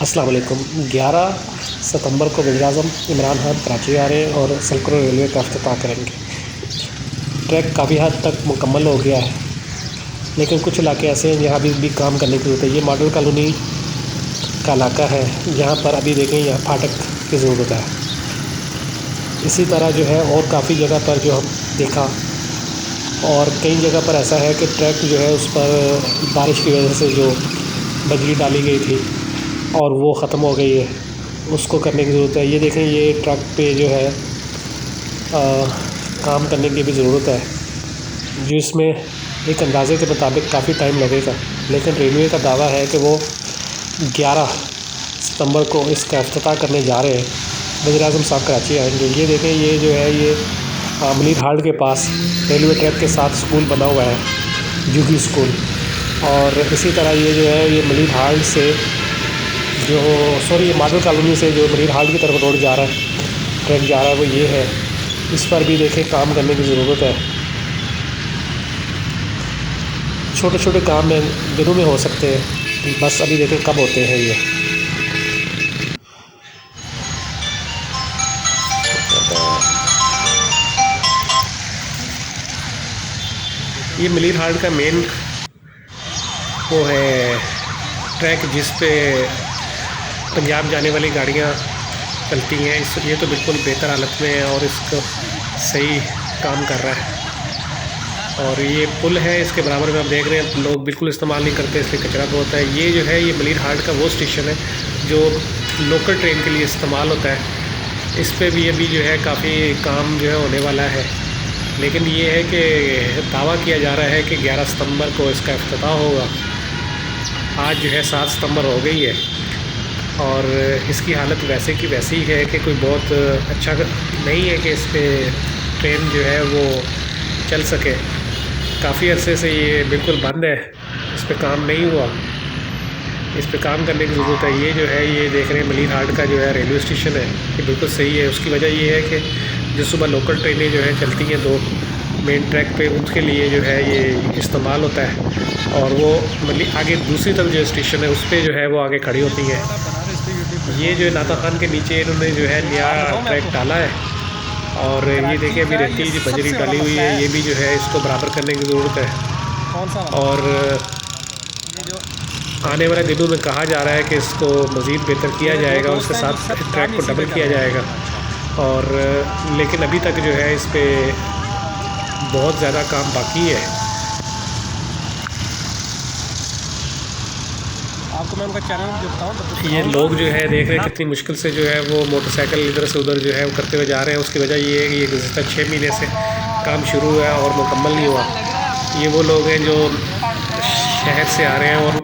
अस्सलाम वालेकुम। 11 सितंबर को वज़ीर-ए-आज़म इमरान खान कराची आ रहे हैं और सिल्क रोड रेलवे का इफ्तिताह करेंगे। ट्रैक काफ़ी हद तक मुकम्मल हो गया है, लेकिन कुछ इलाके ऐसे हैं जहाँ अभी भी काम करने की ज़रूरत है। ये मॉडल कॉलोनी का इलाका है, जहाँ पर अभी देखें यहाँ फाटक की ज़रूरत है। इसी तरह जो है और काफ़ी जगह पर जो हम देखा, और कई जगह पर ऐसा है कि ट्रैक जो है उस पर बारिश की वजह से जो बजरी डाली गई थी और वो ख़त्म हो गई है, उसको करने की ज़रूरत है। ये देखें, ये ट्रक पे जो है काम करने की भी ज़रूरत है, जिसमें एक अंदाज़े के मुताबिक काफ़ी टाइम लगेगा, लेकिन रेलवे का दावा है कि वो 11 सितंबर को इसका इफ्तिताह करने जा रहे हैं। वज़ीर-ए-आज़म साहब कराची आएंगे। ये देखें, ये जो है ये मलिर हाल्ट के पास रेलवे ट्रैक के साथ स्कूल बना हुआ है, जूगी स्कूल। और इसी तरह ये जो है ये मलिर हाल्ट से ये मॉडल कॉलोनी से जो मलिर हाल्ट की तरफ रोड जा रहा है, ट्रैक जा रहा है, वो ये है। इस पर भी देखें काम करने की ज़रूरत है। छोटे छोटे काम में दिनों में हो सकते हैं, बस अभी देखें कब होते हैं। ये मलिर हाल्ट का मेन वो है ट्रैक, जिस पे पंजाब जाने वाली गाड़ियाँ चलती हैं। ये तो बिल्कुल बेहतर हालत में है और इसको सही काम कर रहा है। और ये पुल है, इसके बराबर में आप देख रहे हैं लोग बिल्कुल इस्तेमाल नहीं करते, इसलिए कचरा बहुत है। ये जो है ये मलिर हाल्ट का वो स्टेशन है जो लोकल ट्रेन के लिए इस्तेमाल होता है। इस पर भी अभी जो है काफ़ी काम जो है होने वाला है, लेकिन ये है कि दावा किया जा रहा है कि 11 सितंबर को इसका इफ्तिताह होगा। आज जो है 7 सितंबर हो गई है और इसकी हालत वैसे की वैसी ही है कि कोई बहुत अच्छा नहीं है कि इस पर ट्रेन जो है वो चल सके। काफ़ी अरसे से ये बिल्कुल बंद है, इस पर काम नहीं हुआ, इस पर काम करने की ज़रूरत है। ये जो है ये देख रहे हैं मलिर हाल्ट का जो है रेलवे स्टेशन है, ये बिल्कुल सही है। उसकी वजह ये है कि जो सुबह लोकल ट्रेनें जो है चलती हैं 2 मेन ट्रैक पे, उसके लिए जो है ये इस्तेमाल होता है। और वो आगे दूसरी तरफ जो स्टेशन है उस पर जो है वो आगे खड़ी होती है। ये जो नाता खान के नीचे इन्होंने जो है नया ट्रैक डाला है, और ये देखिए अभी रेती जो बजरी डाली हुई है, ये भी जो है इसको बराबर करने की ज़रूरत है। और आने वाले दिनों में कहा जा रहा है कि इसको मज़ीद बेहतर किया जाएगा, उसके साथ ट्रैक को डबल किया जाएगा। और लेकिन अभी तक जो है इस पर बहुत ज़्यादा काम बाकी है। आपको मैं उनका चैनल दिखाऊं। ये लोग जो है देख रहे हैं कितनी मुश्किल से जो है वो मोटरसाइकिल इधर से उधर जो है वो करते हुए जा रहे हैं। उसकी वजह ये है कि ये गुज़श्ता 6 महीने से काम शुरू हुआ है और मुकम्मल नहीं हुआ। ये वो लोग हैं जो शहर से आ रहे हैं और